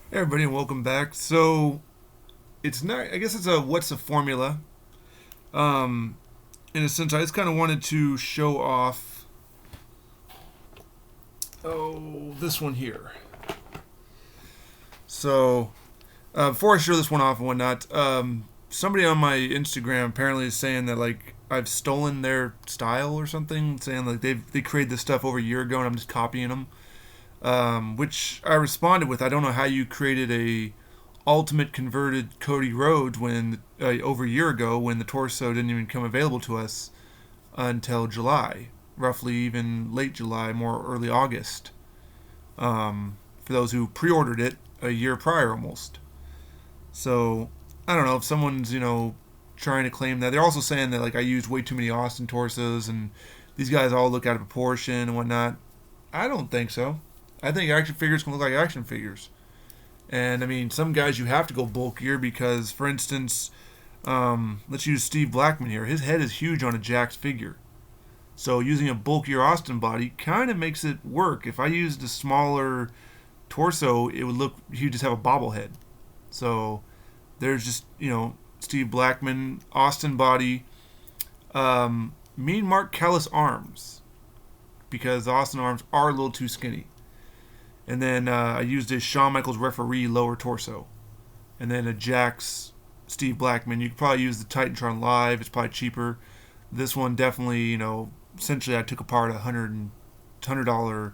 Hey everybody, and welcome back. So it's not. I guess it's a what's the formula? Um, in a sense, I just kind of wanted to show off. Oh, this one here. So before I show this one off and whatnot, somebody on my Instagram apparently is saying that like I've stolen their style or something, saying like they created this stuff over a year ago and I'm just copying them. Which I responded with, I don't know how you created a ultimate converted Cody Rhodes when over a year ago when the torso didn't even come available to us until July, roughly even late July, more early August. For those who pre-ordered it a year prior almost. So I don't know if someone's trying to claim that. They're also saying that like I used way too many Austin torsos and these guys all look out of proportion and whatnot. I don't think so. I think action figures can look like action figures. And I mean, some guys you have to go bulkier because, for instance, let's use Steve Blackman here. His head is huge on a Jax figure. So using a bulkier Austin body kind of makes it work. If I used a smaller torso, it would look, he'd just have a bobblehead. So there's just, Steve Blackman, Austin body, mean Mark Callis arms because the Austin arms are a little too skinny. And then I used a Shawn Michaels referee lower torso. And then a Jax Steve Blackman. You could probably use the Titantron Live. It's probably cheaper. This one definitely, essentially I took apart $100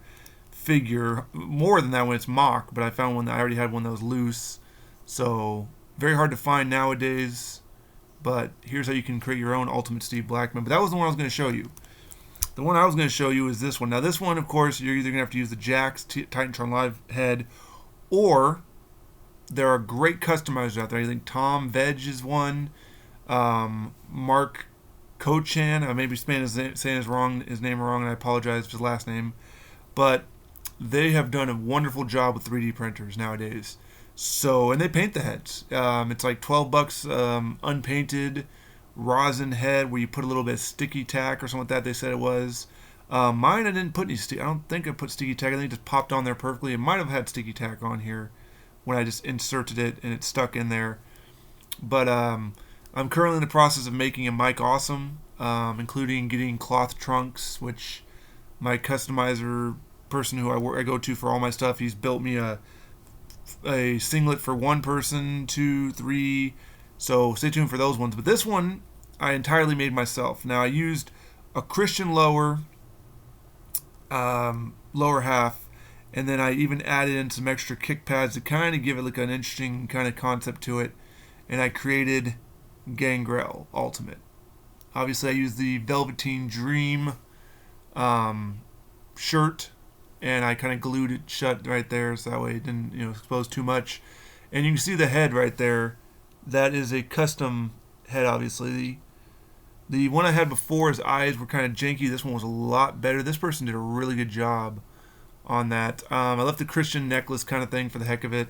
figure. More than that when it's mock, but I found one that I already had one that was loose. So very hard to find nowadays. But here's how you can create your own Ultimate Steve Blackman. But that was the one I was going to show you. The one I was going to show you is this one. Now, this one, of course, you're either going to have to use the Jax Titantron Live head, or there are great customizers out there. I think Tom Veg is one. Mark Kochan. I may be saying his name wrong, and I apologize for his last name. But they have done a wonderful job with 3D printers nowadays. So, and they paint the heads. It's like $12 unpainted rosin head where you put a little bit of sticky tack or something like that. They said it was. Mine, I didn't put any. I don't think I put sticky tack. I think it just popped on there perfectly. It might have had sticky tack on here when I just inserted it and it stuck in there. But I'm currently in the process of making a Mike Awesome, including getting cloth trunks, which my customizer person who I go to for all my stuff, he's built me a singlet for one person, two, three. So stay tuned for those ones. But this one I entirely made myself. Now I used a Christian lower half, and then I even added in some extra kick pads to kind of give it like an interesting kind of concept to it. And I created Gangrel Ultimate. Obviously, I used the Velveteen Dream shirt, and I kind of glued it shut right there, so that way it didn't expose too much. And you can see the head right there. That is a custom head, obviously. The one I had before, his eyes were kind of janky. This one was a lot better. This person did a really good job on that. I left the Christian necklace kind of thing for the heck of it.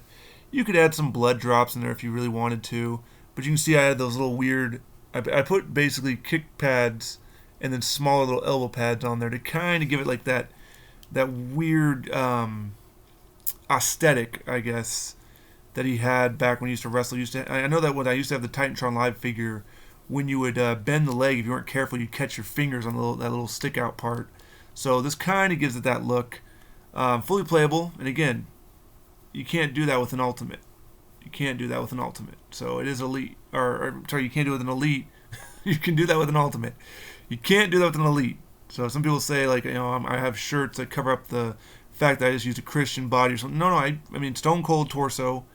You could add some blood drops in there if you really wanted to, but you can see I had those little weird. I put basically kick pads and then smaller little elbow pads on there to kind of give it like that weird aesthetic, I guess, that he had back when he used to wrestle. I know that when I used to have the Titantron Live figure, when you would bend the leg, if you weren't careful, you'd catch your fingers on that little stick out part. So this kind of gives it that look. Fully playable, and again, you can't do that with an Ultimate. You can't do that with an Ultimate. So it is Elite. Or sorry, you can't do it with an Elite. You can do that with an Ultimate. You can't do that with an Elite. So some people say, like, I have shirts that cover up the fact that I just used a Christian body or something. No, I mean, Stone Cold torso,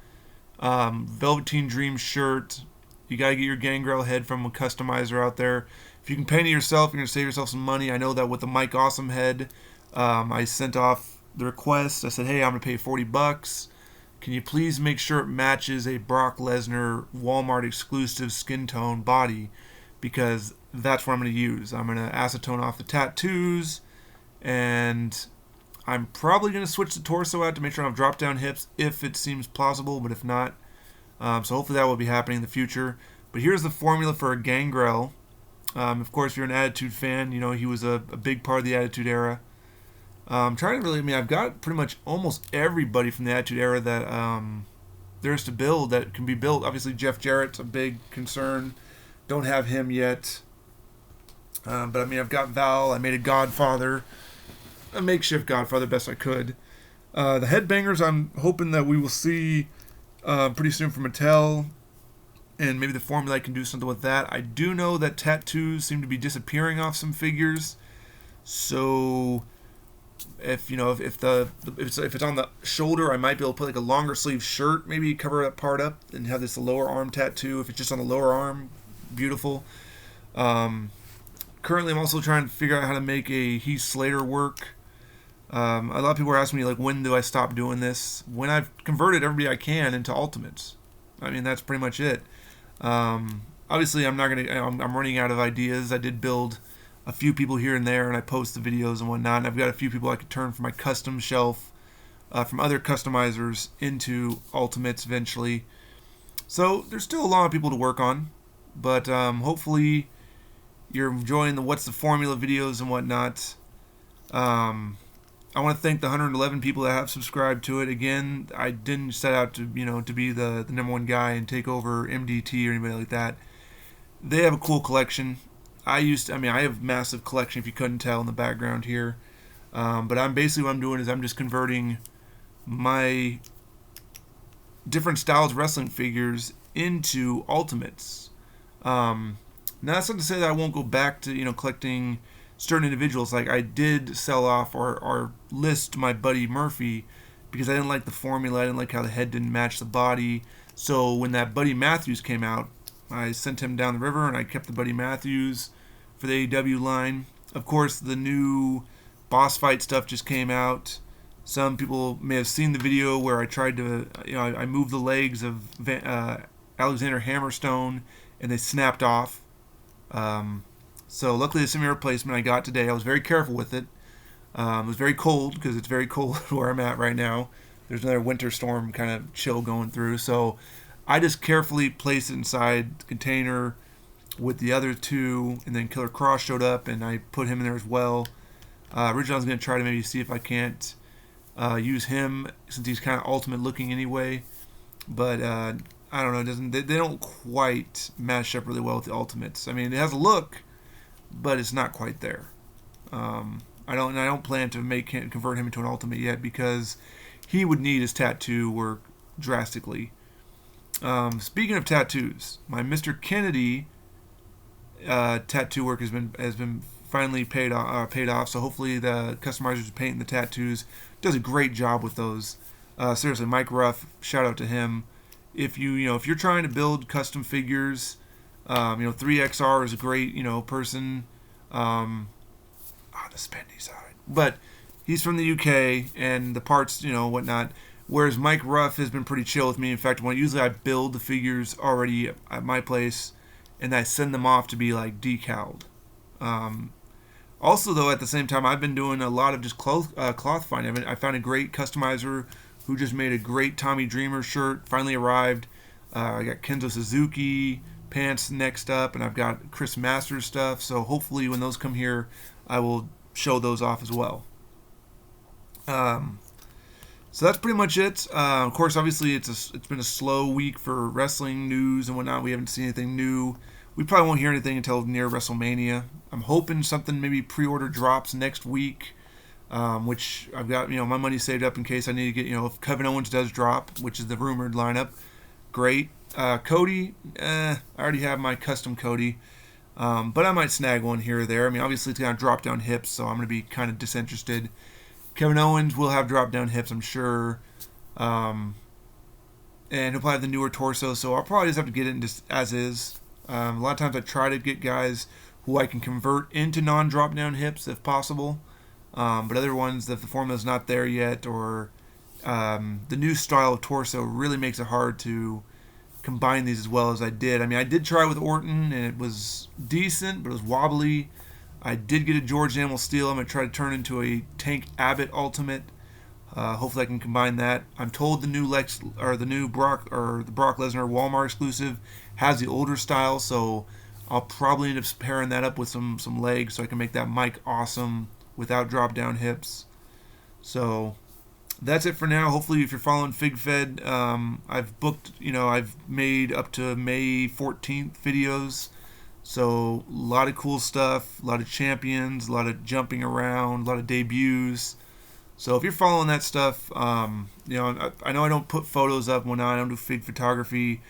Velveteen Dream shirt. You got to get your Gangrel head from a customizer out there. If you can paint it yourself, you're going to save yourself some money. I know that with the Mike Awesome head, I sent off the request. I said, hey, I'm going to pay $40. Can you please make sure it matches a Brock Lesnar Walmart exclusive skin tone body? Because that's what I'm going to use. I'm going to acetone off the tattoos, and I'm probably going to switch the torso out to make sure I have drop down hips if it seems plausible, but if not, so hopefully that will be happening in the future. But here's the formula for a Gangrel. Of course, if you're an Attitude fan, he was a big part of the Attitude Era. I'm trying to really, I've got pretty much almost everybody from the Attitude Era that there's to build that can be built. Obviously, Jeff Jarrett's a big concern. Don't have him yet. But I mean, I've got Val. I made a Godfather, a makeshift Godfather, best I could. The Headbangers, I'm hoping that we will see pretty soon from Mattel, and maybe the formula can do something with that. I do know that tattoos seem to be disappearing off some figures, so if it's on the shoulder, I might be able to put like a longer sleeve shirt, maybe cover that part up and have this lower arm tattoo. If it's just on the lower arm, beautiful. Currently, I'm also trying to figure out how to make a Heath Slater work. A lot of people are asking me, like, when do I stop doing this? When I've converted everybody I can into Ultimates. I mean, that's pretty much it. Obviously, I'm running out of ideas. I did build a few people here and there, and I post the videos and whatnot. And I've got a few people I could turn from my custom shelf, from other customizers into Ultimates eventually. So there's still a lot of people to work on, but hopefully you're enjoying the What's the Formula videos and whatnot. I want to thank the 111 people that have subscribed to it. Again, I didn't set out to be the number one guy and take over MDT or anybody like that. They have a cool collection. I have massive collection, if you couldn't tell in the background here. But what I'm doing is I'm just converting my different styles of wrestling figures into Ultimates. Now, that's not to say that I won't go back to, collecting certain individuals. Like, I did sell off or list my Buddy Murphy because I didn't like the formula. I didn't like how the head didn't match the body. So when that Buddy Matthews came out, I sent him down the river and I kept the Buddy Matthews for the AEW line. Of course, the new boss fight stuff just came out. Some people may have seen the video where I tried to, I moved the legs of Alexander Hammerstone and they snapped off. So luckily the semi-replacement I got today, I was very careful with it. It was very cold because it's very cold where I'm at right now. There's another winter storm kind of chill going through. So I just carefully placed it inside the container with the other two, and then Killer Cross showed up and I put him in there as well. Originally I was going to try to maybe see if I can't use him since he's kind of ultimate looking anyway. But I don't know. They don't quite match up really well with the Ultimates. I mean, it has a look, but it's not quite there. I don't plan to convert him into an Ultimate yet because he would need his tattoo work drastically. Speaking of tattoos, my Mr. Kennedy tattoo work has been finally paid off. So hopefully the customizer who's painting the tattoos does a great job with those. Seriously, Mike Ruff, shout out to him. If you're trying to build custom figures, 3XR is a great person. The spendy side, but he's from the UK and the parts whatnot. Whereas Mike Ruff has been pretty chill with me. In fact, usually I build the figures already at my place, and I send them off to be like decaled. Also, though, at the same time, I've been doing a lot of just cloth finding. I found a great customizer who just made a great Tommy Dreamer shirt. Finally arrived. I got Kenzo Suzuki pants next up, and I've got Chris Masters stuff. So hopefully, when those come here, I will show those off as well. So that's pretty much it. Of course, obviously, it's been a slow week for wrestling news and whatnot. We haven't seen anything new. We probably won't hear anything until near WrestleMania. I'm hoping something maybe pre-order drops next week, which I've got my money saved up in case I need to get if Kevin Owens does drop, which is the rumored lineup. Great. Cody, I already have my custom Cody, but I might snag one here or there. I mean, obviously it's got drop down hips, so I'm going to be kind of disinterested. Kevin Owens will have drop down hips, I'm sure, and he'll probably have the newer torso, so I'll probably just have to get it just as is. A lot of times I try to get guys who I can convert into non-drop down hips if possible, but other ones, if the formula's not there yet, or the new style of torso really makes it hard to combine these as well as I did. I mean, I did try with Orton, and it was decent, but it was wobbly. I did get a George Animal Steel. I'm going to try to turn into a Tank Abbott Ultimate. Hopefully I can combine that. I'm told the new Brock Lesnar Walmart exclusive has the older style, so I'll probably end up pairing that up with some legs so I can make that Mike awesome without drop down hips. So that's it for now. Hopefully, if you're following FigFed, I've booked, I've made up to May 14th videos. So, a lot of cool stuff, a lot of champions, a lot of jumping around, a lot of debuts. So, if you're following that stuff, I know I don't put photos up when I don't do fig photography,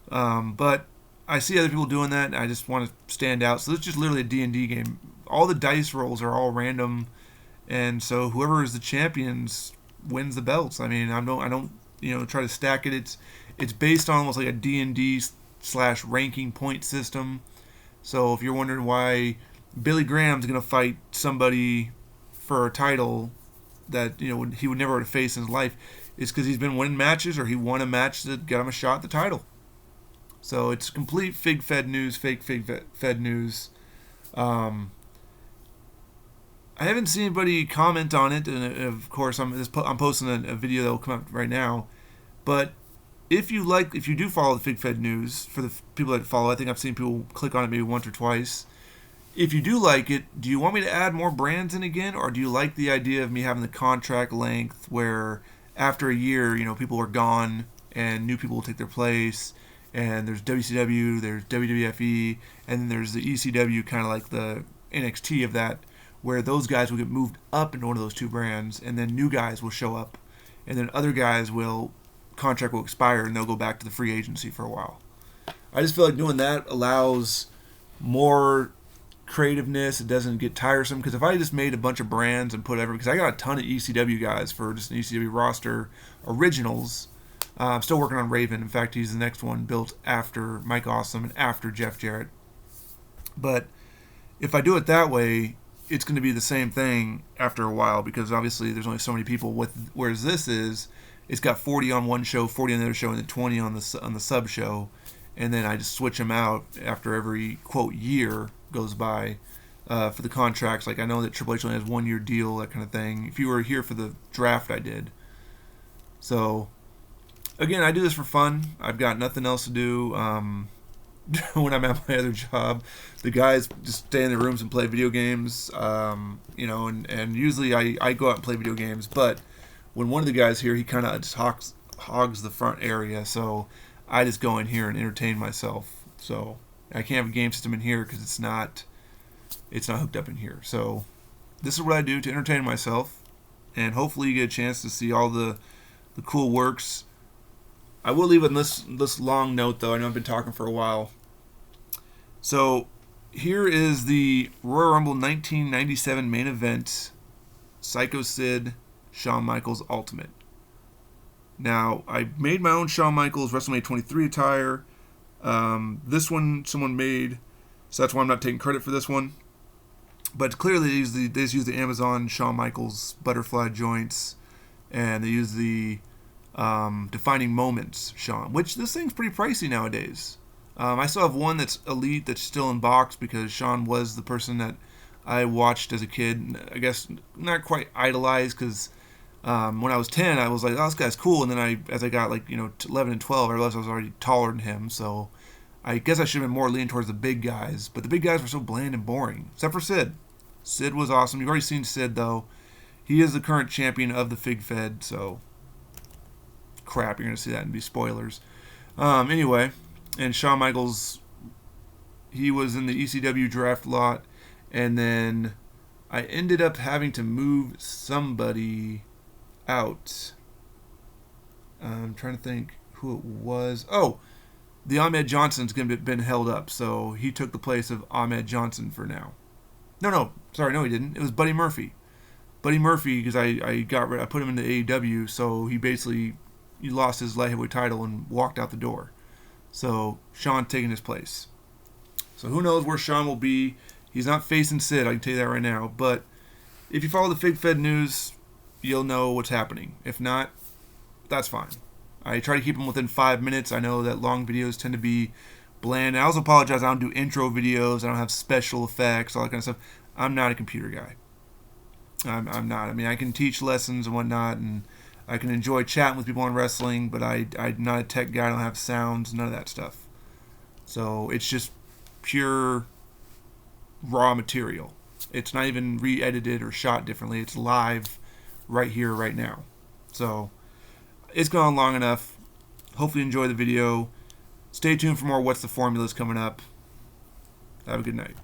but I see other people doing that, and I just want to stand out. So, it's just literally a D&D game. All the dice rolls are all random, and so whoever is the champions wins the belts. I mean, I don't try to stack it. It's based on almost like a D&D slash ranking point system. So if you're wondering why Billy Graham's gonna fight somebody for a title that he would never have faced in his life, it's because he's been winning matches or he won a match that got him a shot at the title. So it's complete fig fed news, fake fig fed news. I haven't seen anybody comment on it, and of course I'm posting a video that will come up right now. But if you do follow the Fig Fed news, for the people that follow, I think I've seen people click on it maybe once or twice. If you do like it, do you want me to add more brands in again, or do you like the idea of me having the contract length where after a year, people are gone and new people will take their place, and there's WCW, there's WWFE, and then there's the ECW, kind of like the NXT of that, where those guys will get moved up into one of those two brands, and then new guys will show up, and then other guys contract will expire, and they'll go back to the free agency for a while. I just feel like doing that allows more creativeness. It doesn't get tiresome, because if I just made a bunch of brands and because I got a ton of ECW guys for just an ECW roster originals. I'm still working on Raven. In fact, he's the next one built after Mike Awesome and after Jeff Jarrett. But if I do it that way, it's going to be the same thing after a while, because obviously there's only so many people. Whereas it's got 40 on one show, 40 on the other show, and then 20 on the sub show, and then I just switch them out after every quote year goes by for the contracts. Like I know that Triple H only has 1 year deal, that kind of thing. If you were here for the draft, I did. So again, I do this for fun. I've got nothing else to do. When I'm at my other job, the guys just stay in their rooms and play video games, and usually I go out and play video games, but when one of the guys here, he kind of just hogs the front area, so I just go in here and entertain myself. So I can't have a game system in here because it's not hooked up in here. So this is what I do to entertain myself, and hopefully you get a chance to see all the cool works. I will leave on this long note, though. I know I've been talking for a while. So here is the Royal Rumble 1997 main event, Psycho Sid, Shawn Michaels Ultimate. Now, I made my own Shawn Michaels WrestleMania 23 attire. This one someone made, so that's why I'm not taking credit for this one. But clearly they just use the Amazon Shawn Michaels butterfly joints, and they use the Defining Moments Shawn, which this thing's pretty pricey nowadays. I still have one that's elite that's still in box, because Shawn was the person that I watched as a kid. I guess not quite idolized, because when I was 10, I was like, oh, this guy's cool. And then as I got 11 and 12, I realized I was already taller than him. So I guess I should have been more leaning towards the big guys. But the big guys were so bland and boring, except for Sid. Sid was awesome. You've already seen Sid, though. He is the current champion of the Fig Fed, so crap, you're going to see that and be spoilers. Anyway, and Shawn Michaels, he was in the ECW draft lot, and then I ended up having to move somebody out. I'm trying to think who it was. Oh, the Ahmed Johnson's been held up, so he took the place of Ahmed Johnson for now. No, he didn't. It was Buddy Murphy. Buddy Murphy, because I put him into AEW, so he lost his light heavyweight title and walked out the door. So Shawn taking his place. So who knows where Shawn will be? He's not facing Sid, I can tell you that right now. But if you follow the Fig Fed news, you'll know what's happening. If not, that's fine. I try to keep them within 5 minutes. I know that long videos tend to be bland. I also apologize, I don't do intro videos. I don't have special effects, all that kind of stuff. I'm not a computer guy. I'm not. I mean, I can teach lessons and whatnot, and I can enjoy chatting with people on wrestling, but I'm not a tech guy. I don't have sounds, none of that stuff. So it's just pure raw material. It's not even re-edited or shot differently. It's live right here, right now. So it's gone long enough. Hopefully you enjoy the video. Stay tuned for more What's the Formulas coming up. Have a good night.